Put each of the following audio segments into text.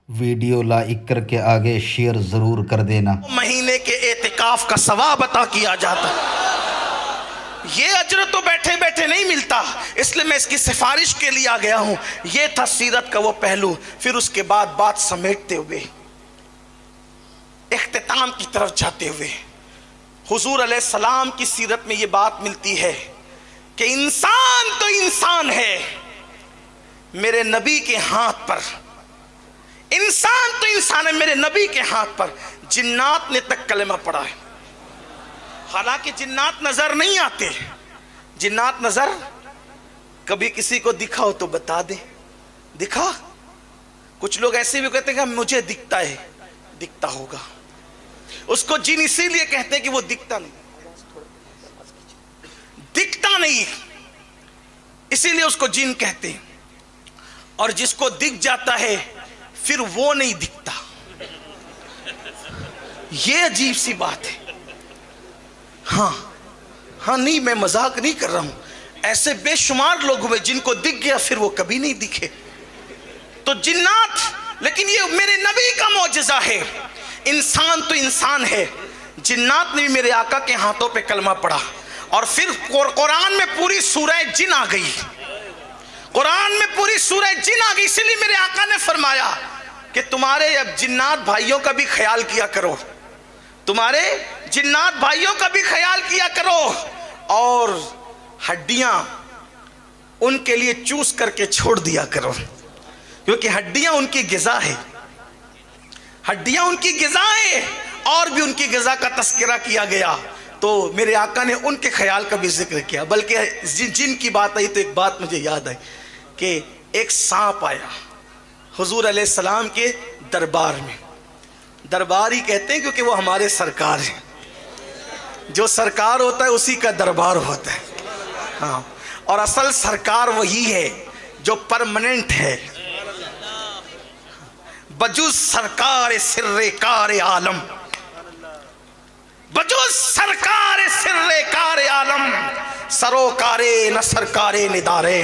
Video like کر کے آگے شیئر ضرور کر دینا۔ مہینے کے اعتکاف کا ثواب عطا کیا جاتا ہے۔ یہ اجر تو بیٹھے بیٹھے نہیں ملتا، اس لیے میں اس کی سفارش کے لیے آ گیا ہوں۔ یہ تھا سیرت کا وہ پہلو۔ پھر اس کے بعد بات سمیٹتے ہوئے اختتام کی طرف جاتے ہوئے حضور علیہ السلام کی سیرت میں یہ بات ملتی ہے کہ انسان تو انسان ہے، میرے نبی کے ہاتھ پر انسان تو انسان ہے، میرے نبی کے ہاتھ پر جنات نے تک کلمہ پڑھا ہے۔ حالانکہ جنات نظر نہیں آتے، جنات نظر کبھی کسی کو دکھا ہو تو بتا دے، دکھا؟ کچھ لوگ ایسے بھی کہتے ہیں کہ مجھے دکھتا ہے، دکھتا ہوگا۔ اس کو جن اسی لیے کہتے ہیں کہ وہ دکھتا نہیں، دکھتا نہیں، اسی لیے اس کو جن کہتے ہیں۔ اور جس کو دکھ جاتا ہے پھر وہ نہیں دکھتا۔ یہ عجیب سی بات ہے۔ ہاں نہیں، میں مذاق نہیں کر رہا ہوں، ایسے بے شمار لوگ ہوئے جن کو دکھ گیا پھر وہ کبھی نہیں دکھے۔ تو جنات، لیکن یہ میرے نبی کا معجزہ ہے۔ انسان تو انسان ہے، جنات نے بھی میرے آقا کے ہاتھوں پہ کلمہ پڑھا۔ اور پھر قرآن میں پوری سورہ جن آ گئی، قرآن میں پوری سورہ جن آ گئی۔ اسی لیے میرے آقا نے فرمایا کہ تمہارے اب جنات بھائیوں کا بھی خیال کیا کرو، تمہارے جنات بھائیوں کا بھی خیال کیا کرو، اور ہڈیاں ان کے لیے چوس کر کے چھوڑ دیا کرو، کیونکہ ہڈیاں ان کی غذا ہے، ہڈیاں ان کی غذا ہے۔ اور بھی ان کی غذا کا تذکرہ کیا گیا تو میرے آقا نے ان کے خیال کا بھی ذکر کیا۔ بلکہ جن کی بات آئی تو ایک بات مجھے یاد آئی کہ ایک سانپ آیا حضور علیہ السلام کے دربار میں۔ دربار ہی کہتے ہیں کیونکہ وہ ہمارے سرکار ہیں، جو سرکار ہوتا ہے اسی کا دربار ہوتا ہے۔ ہاں، اور اصل سرکار وہی ہے جو پرمننٹ ہے، بجوز سرکار سر کار عالم، بجوز سرکار سر کار عالم، سروکار نہ سرکار ندارے۔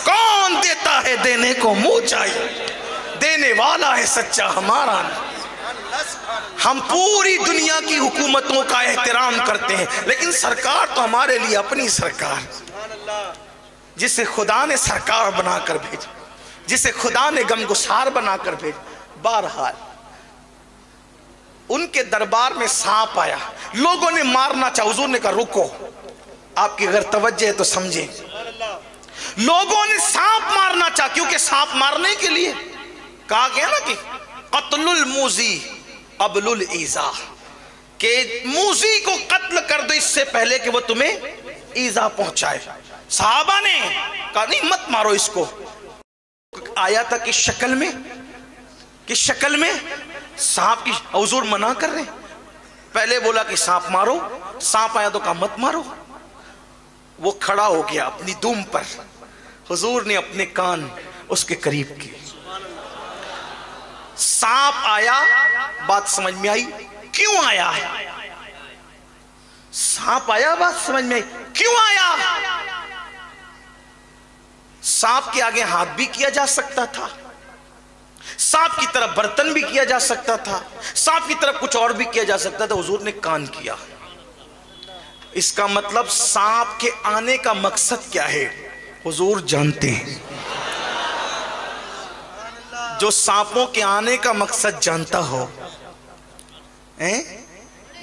کون دیتا ہے دینے کو منہ چاہیے، دینے والا ہے سچا ہمارا۔ ہم پوری دنیا کی حکومتوں کا احترام کرتے ہیں، لیکن سرکار تو ہمارے لیے اپنی سرکار، جسے خدا نے سرکار بنا کر بھیجا، جسے خدا نے غمگسار بنا کر بھیجا۔ بہرحال ان کے دربار میں سانپ آیا، لوگوں نے مارنا چاہا، حضور نے کہا رکو، آپ کی اگر توجہ ہے تو سمجھیں۔ لوگوں نے سانپ مارنا چاہا، کیونکہ سانپ مارنے کے لیے کہا گیا نا کہ قتل الموذی قبل الایذا، کہ موذی کو قتل کر دو اس سے پہلے کہ وہ تمہیں ایذا پہنچائے۔ صحابہ نے کہا نہیں مت مارو اس کو۔ آیا تھا کہ شکل میں سانپ کی، حضور منع کر رہے ہیں۔ پہلے بولا کہ سانپ مارو، سانپ آیا تو کہا مت مارو۔ وہ کھڑا ہو گیا اپنی دم پر، حضور نے اپنے کان اس کے قریب کیے۔ سانپ آیا، بات سمجھ میں آئی کیوں آیا؟ سانپ آیا، بات سمجھ میں آئی کیوں آیا؟ سانپ کے آگے ہاتھ بھی کیا جا سکتا تھا، سانپ کی طرف برتن بھی کیا جا سکتا تھا، سانپ کی طرف کچھ اور بھی کیا جا سکتا تھا، حضور نے کان کیا۔ اس کا مطلب سانپ کے آنے کا مقصد کیا ہے حضور جانتے ہیں۔ جو سانپوں کے آنے کا مقصد جانتا ہو،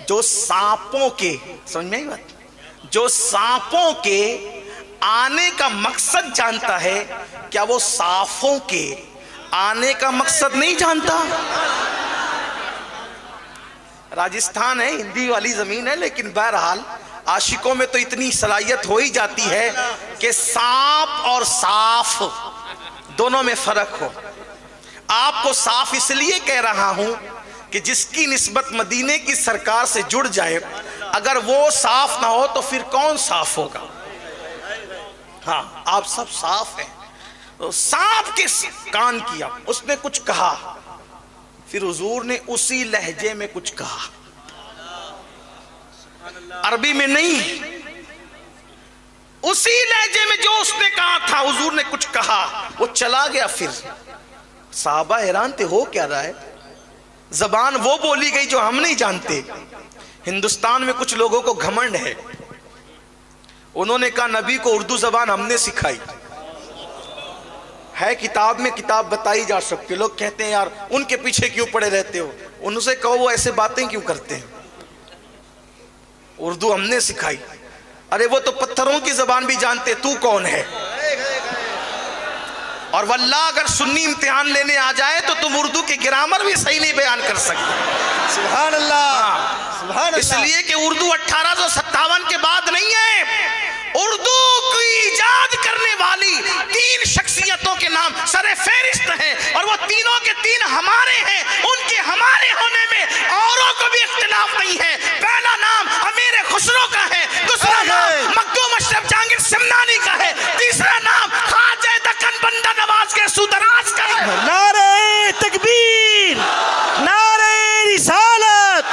جو سانپوں کے، سمجھ میں آئی بات، جو سانپوں کے آنے کا مقصد جانتا ہے، کیا وہ صافوں کے آنے کا مقصد نہیں جانتا؟ راجستھان ہے، ہندی والی زمین ہے، لیکن بہرحال عاشقوں میں تو اتنی صلاحیت ہو ہی جاتی ہے کہ سانپ اور صاف دونوں میں فرق ہو۔ آپ کو صاف اس لیے کہہ رہا ہوں کہ جس کی نسبت مدینے کی سرکار سے جڑ جائے، اگر وہ صاف نہ ہو تو پھر کون صاف ہوگا؟ ہاں، آپ سب صاف ہیں۔ سانپ کے کان کیا، اس نے کچھ کہا، پھر حضور نے اسی لہجے میں کچھ کہا، عربی میں نہیں، اسی لہجے میں جو اس نے کہا تھا۔ حضور نے کچھ کہا، وہ چلا گیا، پھر صحابہ حیران تھے ہو کیا رہا ہے. زبان وہ بولی گئی جو ہم نہیں جانتے. ہندوستان میں کچھ لوگوں کو گھمنڈ ہے, انہوں نے کہا نبی کو اردو زبان ہم نے سکھائی ہے, کتاب میں کتاب بتائی جا سکتی. لوگ کہتے ہیں یار ان کے پیچھے کیوں پڑے رہتے ہو, ان سے کہو وہ ایسے باتیں کیوں کرتے ہیں, اردو ہم نے سکھائی. ارے وہ تو پتھروں کی زبان بھی جانتے, تو کون ہے؟ اور واللہ اگر سنی امتحان لینے آ جائے تو تم اردو کے گرامر بھی صحیح نہیں بیان کر سکتے. سبحان اللہ, سبحان اللہ. اس لیے کہ اردو 1857 کے بعد نہیں ہے. اردو کی ایجاد کرنے والی 3 شخصیتوں کے نام سر فہرست ہیں, اور وہ تینوں کے تین ہمارے ہیں. ان کے ہمارے ہونے میں اوروں کو بھی اختلاف نہیں ہے. پہلا نام امیر خسرو کا ہے, دوسرا نام مخدوم اشرف جہانگیر سمنانی کا ہے, تیسرا نام خواجہ دکن بندہ نواز کے سودراج کا ہے. نعرہ تکبیر, نعرہ رسالت,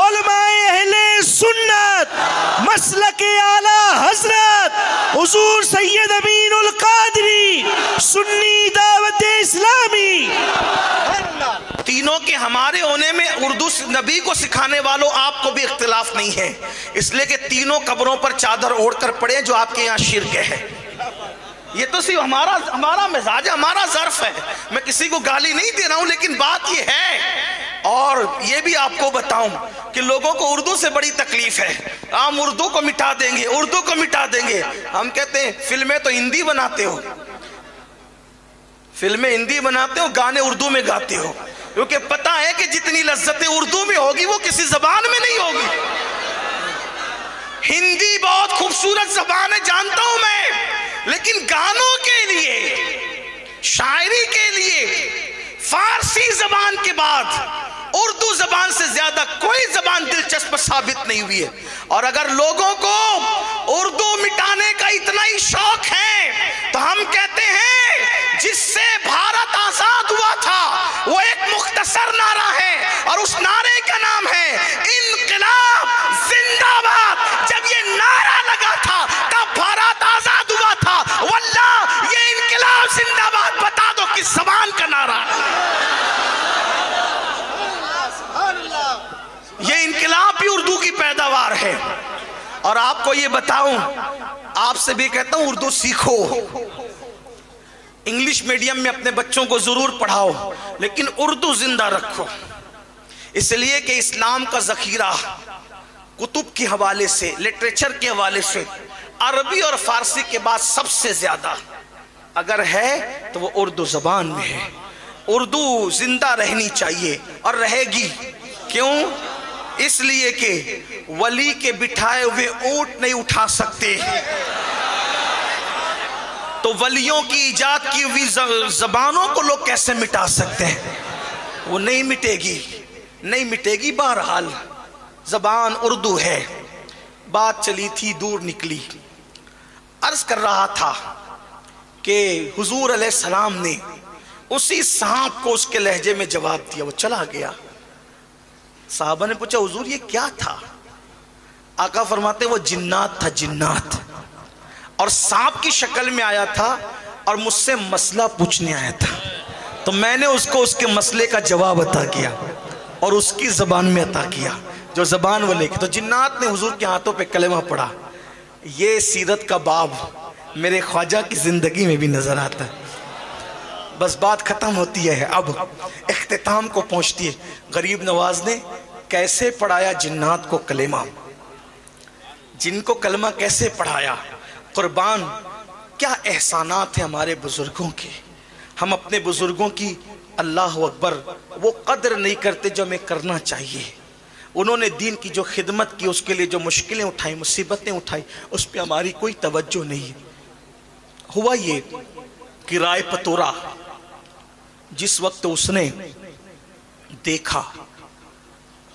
علماء اہل سنت, مسلک اعلی حضرت حضور سید امین القادری, سنی دعوت اسلامی. تینوں کے ہمارے ہونے میں اردو نبی کو سکھانے والوں آپ کو بھی اختلاف نہیں ہے. اس لیے کہ تینوں قبروں پر چادر اوڑھ کر پڑے جو آپ کے یہاں شرک ہے. یہ تو صرف ہمارا مزاج ہے, ہمارا ظرف ہے. میں کسی کو گالی نہیں دے رہا ہوں, لیکن بات یہ ہے. اور یہ بھی آپ کو بتاؤں کہ لوگوں کو اردو سے بڑی تکلیف ہے. ہم اردو کو مٹا دیں گے, اردو کو مٹا دیں گے. ہم کہتے ہیں فلمیں تو ہندی بناتے ہو, فلمیں ہندی بناتے ہو, گانے اردو میں گاتے ہو, کیونکہ پتہ ہے کہ جتنی لذتیں اردو میں ہوگی وہ کسی زبان میں نہیں ہوگی. ہندی بہت خوبصورت زبان ہے جانتا ہوں میں, لیکن گانوں کے لیے, شاعری کے لیے فارسی زبان کے بعد اردو زبان سے زیادہ کوئی زبان دلچسپ ثابت نہیں ہوئی ہے. اور اگر لوگوں کو اردو مٹانے کا اتنا ہی شوق ہے تو ہم کہتے ہیں جس سے بھارت آزاد ہوا تھا وہ ایک مختصر نعرہ ہے, اور اس نعرے کا نام ہے انقلاب زندہ باد. جب یہ نعرہ لگا تھا تب بھارت آزاد ہوا تھا. واللہ یہ انقلاب زندہ باد بتا دو کس زبان کا نعرہ ہے. یہ انقلاب بھی اردو کی پیداوار ہے. اور آپ کو یہ بتاؤں, آپ سے بھی کہتا ہوں اردو سیکھو. انگلش میڈیم میں اپنے بچوں کو ضرور پڑھاؤ, لیکن اردو زندہ رکھو. اس لیے کہ اسلام کا ذخیرہ کتب کے حوالے سے, لٹریچر کے حوالے سے عربی اور فارسی کے بعد سب سے زیادہ اگر ہے تو وہ اردو زبان میں ہے. اردو زندہ رہنی چاہیے, اور رہے گی. کیوں؟ اس لیے کہ ولی کے بٹھائے ہوئے اونٹ نہیں اٹھا سکتے, تو ولیوں کی ایجاد کی ہوئی زبانوں کو لوگ کیسے مٹا سکتے ہیں؟ وہ نہیں مٹے گی, نہیں مٹے گی. بہرحال زبان اردو ہے. بات چلی تھی دور نکلی. عرض کر رہا تھا کہ حضور علیہ السلام نے اسی سانپ کو اس کے لہجے میں جواب دیا, وہ چلا گیا. صحابہ نے پوچھا حضور یہ کیا تھا؟ آقا فرماتے وہ جنات تھا, جنات, اور سانپ کی شکل میں آیا تھا اور مجھ سے مسئلہ پوچھنے آیا تھا. تو میں نے اس کو اس کے مسئلے کا جواب عطا کیا اور اس کی زبان میں عطا کیا جو زبان وہ لے کے. تو جنات نے حضور کے ہاتھوں پہ کلمہ پڑھا. یہ سیرت کا باب میرے خواجہ کی زندگی میں بھی نظر آتا ہے. بس بات ختم ہوتی ہے, اب اختتام کو پہنچتی ہے. غریب نواز نے کیسے پڑھایا جنات کو کلمہ, جن کو کلمہ کیسے پڑھایا. قربان کیا احسانات ہیں ہمارے بزرگوں کے. ہم اپنے بزرگوں کی اللہ اکبر وہ قدر نہیں کرتے جو ہمیں کرنا چاہیے. انہوں نے دین کی جو خدمت کی, اس کے لیے جو مشکلیں اٹھائیں, مصیبتیں اٹھائیں, اس پہ ہماری کوئی توجہ نہیں. ہوا یہ کہ رائے پتورا جس وقت اس نے دیکھا,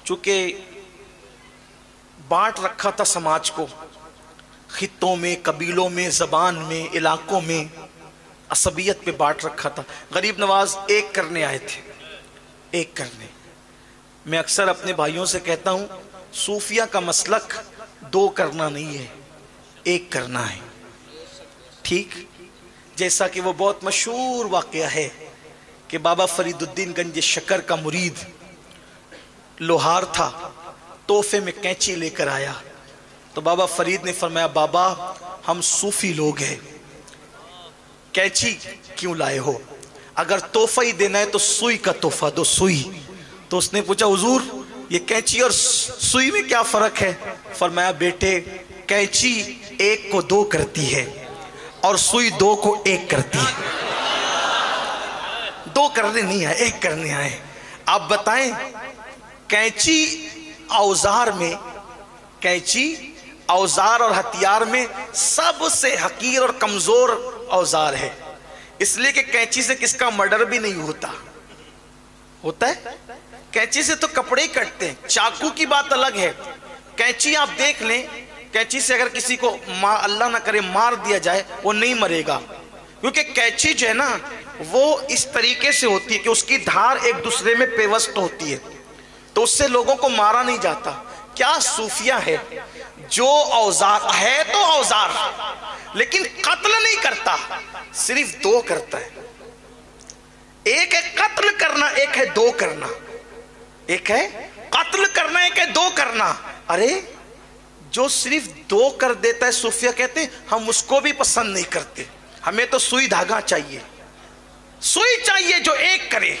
چونکہ بانٹ رکھا تھا سماج کو خطوں میں, قبیلوں میں, زبان میں, علاقوں میں, عصبیت پہ بانٹ رکھا تھا. غریب نواز ایک کرنے آئے تھے, ایک کرنے. میں اکثر اپنے بھائیوں سے کہتا ہوں صوفیہ کا مسلک دو کرنا نہیں ہے, ایک کرنا ہے. ٹھیک, جیسا کہ وہ بہت مشہور واقعہ ہے کہ بابا فریدالدین گنج شکر کا مرید لوہار تھا، تحفے میں کینچی لے کر آیا تو بابا فرید نے فرمایا بابا ہم صوفی لوگ ہیں، کینچی کیوں لائے ہو؟ اگر تحفہ ہی دینا ہے تو سوئی کا تحفہ دو، سوئی۔ تو اس نے پوچھا حضور یہ کینچی اور سوئی میں کیا فرق ہے؟ فرمایا بیٹے کینچی ایک کو دو کرتی ہے اور سوئی دو کو ایک کرتی ہے، دو کرنے نہیں آئے، ایک کرنے آئے۔ آپ بتائیں کینچی اوزار اور ہتھیار میں سب سے حقیر اور کمزور اوزار ہے، اس لیے کہ کینچی سے کس کا مرڈر بھی نہیں ہوتا ہے، کینچی سے تو کپڑے ہی کٹتے ہیں، چاقو کی بات الگ ہے۔ کینچی آپ دیکھ لیں، کینچی سے اگر کسی کو اللہ نہ کرے مار دیا جائے وہ نہیں مرے گا، کیونکہ کینچی جو ہے نا وہ اس طریقے سے ہوتی ہے کہ اس کی دھار ایک دوسرے میں پیوست ہوتی ہے، تو اس سے لوگوں کو مارا نہیں جاتا۔ کیا صوفیہ ہے جو اوزار ہے تو اوزار لیکن قتل نہیں کرتا، صرف دو کرتا ہے۔ ایک ہے قتل کرنا، ایک ہے دو کرنا، ایک ہے قتل کرنا، ایک ہے دو کرنا۔ ارے جو صرف دو کر دیتا ہے صوفیہ کہتے ہیں ہم اس کو بھی پسند نہیں کرتے، ہمیں تو سوئی دھاگا چاہیے، سوئی چاہیے جو ایک کرے۔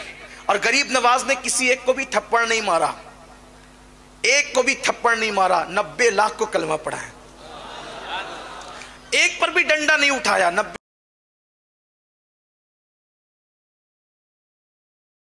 اور غریب نواز نے کسی ایک کو بھی تھپڑ نہیں مارا، ایک کو بھی تھپڑ نہیں مارا، 90 لاکھ کو کلمہ پڑھا ہے، ایک پر بھی ڈنڈا نہیں اٹھایا، 90